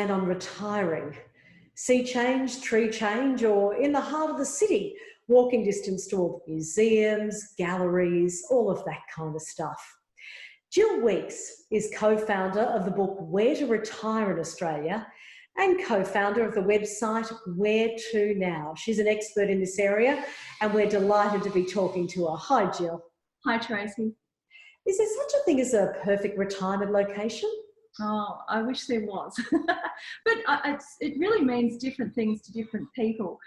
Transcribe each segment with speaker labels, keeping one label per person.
Speaker 1: plan on retiring? Sea change, tree change, or in the heart of the city, walking distance to all the museums, galleries, all of that kind of stuff. Jill Weeks is co-founder of the book Where to Retire in Australia and co-founder of the website Where to Now. She's an expert in this area and we're delighted to be talking to her. Hi, Jill.
Speaker 2: Hi, Tracy.
Speaker 1: Is there such a thing as a perfect retirement location?
Speaker 2: Oh, I wish there was. But it really means different things to different people.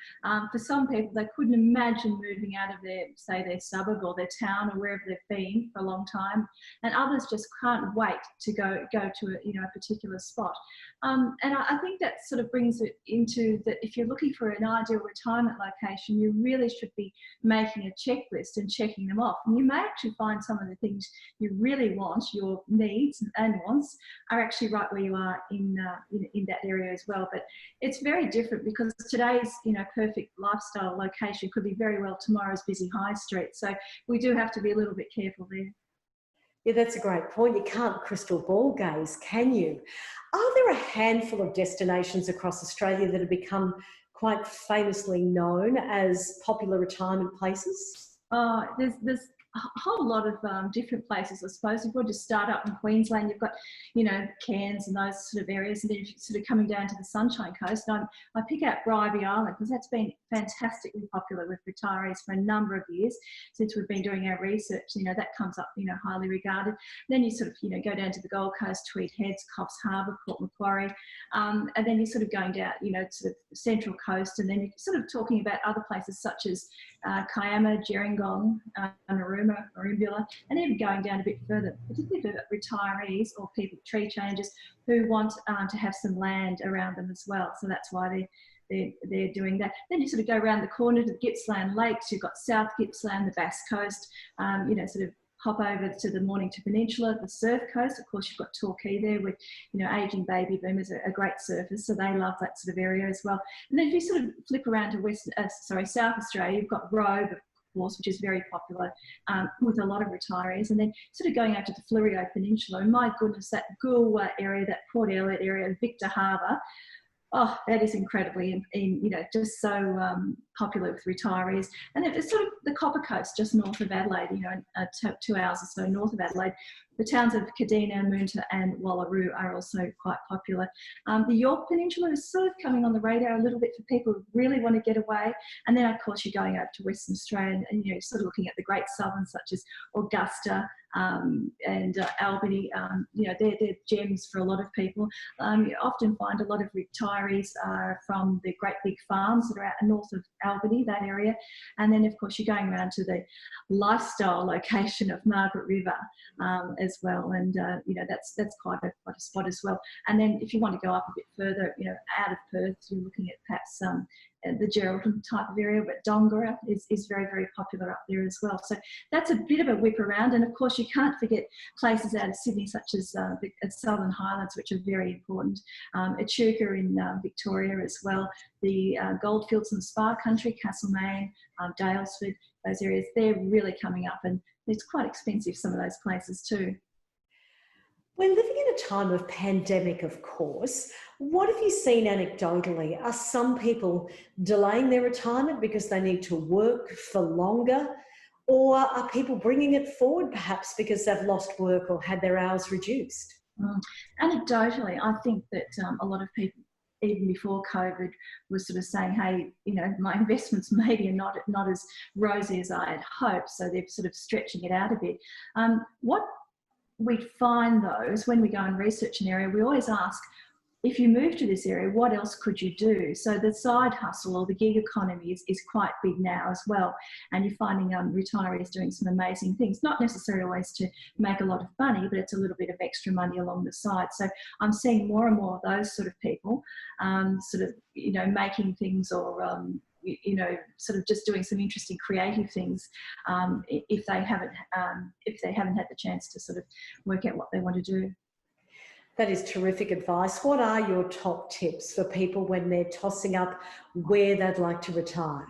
Speaker 2: For some people, they couldn't imagine moving out of their suburb or their town or wherever they've been for a long time. And others just can't wait to go to a particular spot. And I think that sort of brings it into that if you're looking for an ideal retirement location, you really should be making a checklist and checking them off. And you may actually find some of the things you really want, your needs and wants, are actually right where you are in that area as well. But it's very different because today's perfect lifestyle location could be very well tomorrow's busy high street. So we do have to be a little bit careful there.
Speaker 1: Yeah, that's a great point. You can't crystal ball gaze, can you? Are there a handful of destinations across Australia that have become quite famously known as popular retirement places?
Speaker 2: There's a whole lot of different places, I suppose. You've got to start up in Queensland. You've got, Cairns and those sort of areas, and then sort of coming down to the Sunshine Coast. And I pick out Bribie Island because that's been fantastically popular with retirees for a number of years since we've been doing our research. That comes up, highly regarded. Then you sort of, go down to the Gold Coast, Tweed Heads, Coffs Harbour, Port Macquarie, and then you're sort of going down, sort of Central Coast, and then you're sort of talking about other places such as Kiama, Gerringong, Narooma, Merimbula, and even going down a bit further, particularly for retirees or people, tree changers, who want to have some land around them as well. So that's why they're doing that. Then you sort of go around the corner to the Gippsland Lakes. You've got South Gippsland, the Bass Coast, sort of hop over to the Mornington Peninsula, the Surf Coast. Of course, you've got Torquay there with, ageing baby boomers are great surfers, so they love that sort of area as well. And then if you sort of flip around to South Australia, you've got Robe, of course, which is very popular with a lot of retirees. And then sort of going out to the Fleurieu Peninsula, and my goodness, that Goolwa area, that Port Elliot area, Victor Harbour, oh, that is incredibly, just so popular with retirees. And then it's sort of the Copper Coast, just north of Adelaide, 2 hours or so north of Adelaide. The towns of Kadina, Moonta and Wallaroo are also quite popular. The York Peninsula is sort of coming on the radar a little bit for people who really want to get away. And then, of course, you're going over to Western Australia and sort of looking at the Great Southern, such as Augusta and Albany. They're gems for a lot of people. You often find a lot of retirees are from the great big farms that are out north of Albany, that area. And then, of course, you're going around to the lifestyle location of Margaret River as well, and that's quite a spot as well. And then if you want to go up a bit further, out of Perth, you're looking at perhaps the Geraldton type of area, but Dongara is very, very popular up there as well. So that's a bit of a whip around. And of course, you can't forget places out of Sydney, such as the Southern Highlands, which are very important. Echuca in Victoria as well. The Goldfields and Spa Country, Castlemaine, Dalesford, those areas, they're really coming up, and it's quite expensive, some of those places too.
Speaker 1: We're living in a time of pandemic, of course. What have you seen anecdotally? Are some people delaying their retirement because they need to work for longer? Or are people bringing it forward perhaps because they've lost work or had their hours reduced?
Speaker 2: Anecdotally, I think that a lot of people, even before COVID, was sort of saying, hey, my investments maybe are not as rosy as I had hoped, so they're sort of stretching it out a bit. What we find though is when we go and research an area, we always ask, if you move to this area, what else could you do? So the side hustle or the gig economy is quite big now as well. And you're finding retirees doing some amazing things, not necessarily always to make a lot of money, but it's a little bit of extra money along the side. So I'm seeing more and more of those sort of people making things or sort of just doing some interesting creative things if they haven't had the chance to sort of work out what they want to do.
Speaker 1: That is terrific advice. What are your top tips for people when they're tossing up where they'd like to retire?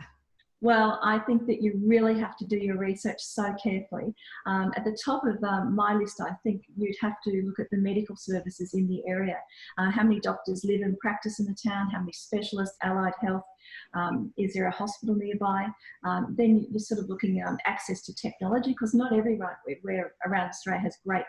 Speaker 2: Well, I think that you really have to do your research so carefully. At the top of my list, I think you'd have to look at the medical services in the area. How many doctors live and practice in the town? How many specialists, allied health? Is there a hospital nearby? Then you're sort of looking at access to technology, because not everyone around Australia has great,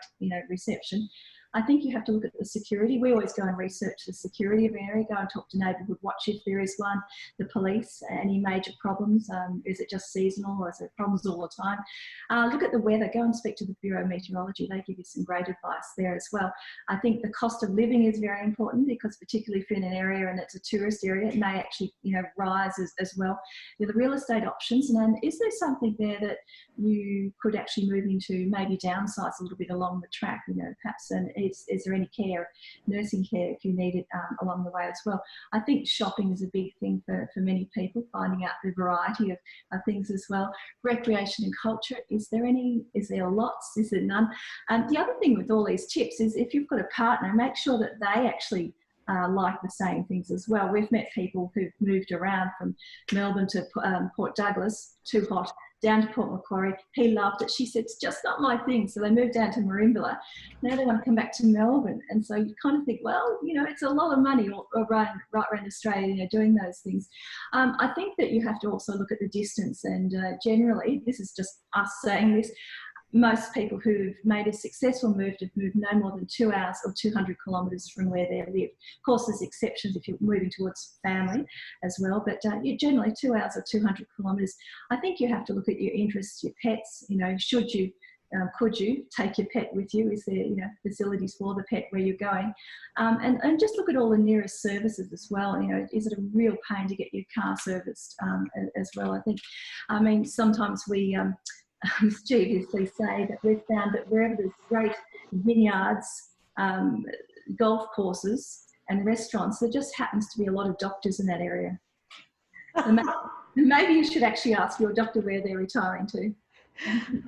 Speaker 2: reception. I think you have to look at the security. We always go and research the security of an area, go and talk to neighbourhood watch if there is one, the police, any major problems. Is it just seasonal, or is there problems all the time? Look at the weather, go and speak to the Bureau of Meteorology. They give you some great advice there as well. I think the cost of living is very important, because particularly if you're in an area and it's a tourist area, it may actually rise as well. The real estate options, and then is there something there that you could actually move into, maybe downsize a little bit along the track, perhaps, and is there any care, nursing care if you need it along the way as well. I think shopping is a big thing for many people, finding out the variety of things as well. Recreation and culture, is there lots, is there none? The other thing with all these tips is, if you've got a partner, make sure that they actually like the same things as well. We've met people who've moved around from Melbourne to Port Douglas, too hot, down to Port Macquarie. He loved it. She said, it's just not my thing. So they moved down to Merimbula. Now they want to come back to Melbourne. And so you kind of think, well, it's a lot of money right around Australia, doing those things. I think that you have to also look at the distance. And generally, this is just us saying this, most people who've made a successful move have moved no more than 2 hours or 200 kilometres from where they live. Of course, there's exceptions if you're moving towards family as well, but generally 2 hours or 200 kilometres. I think you have to look at your interests, your pets. Could you take your pet with you? Is there facilities for the pet where you're going? And just look at all the nearest services as well. Is it a real pain to get your car serviced as well? I mean, sometimes we mischievously say that we've found that wherever there's great vineyards, golf courses and restaurants, there just happens to be a lot of doctors in that area. So maybe you should actually ask your doctor where they're retiring to.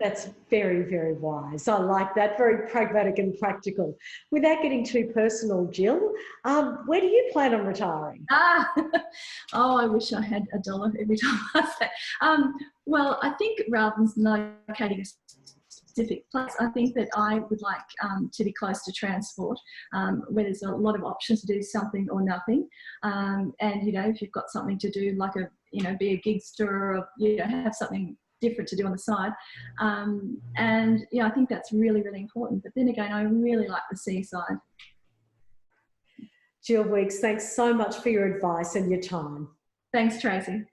Speaker 1: That's very, very wise. I like that. Very pragmatic and practical. Without getting too personal, Jill, where do you plan on retiring?
Speaker 2: I wish I had $1 every time I say. Well, I think rather than locating a specific place, I think that I would like to be close to transport, where there's a lot of options to do something or nothing. And if you've got something to do, like be a gigster, or have something different to do on the side. I think that's really, really important. But then again, I really like the seaside.
Speaker 1: Jill Weeks, thanks so much for your advice and your time.
Speaker 2: Thanks, Tracey.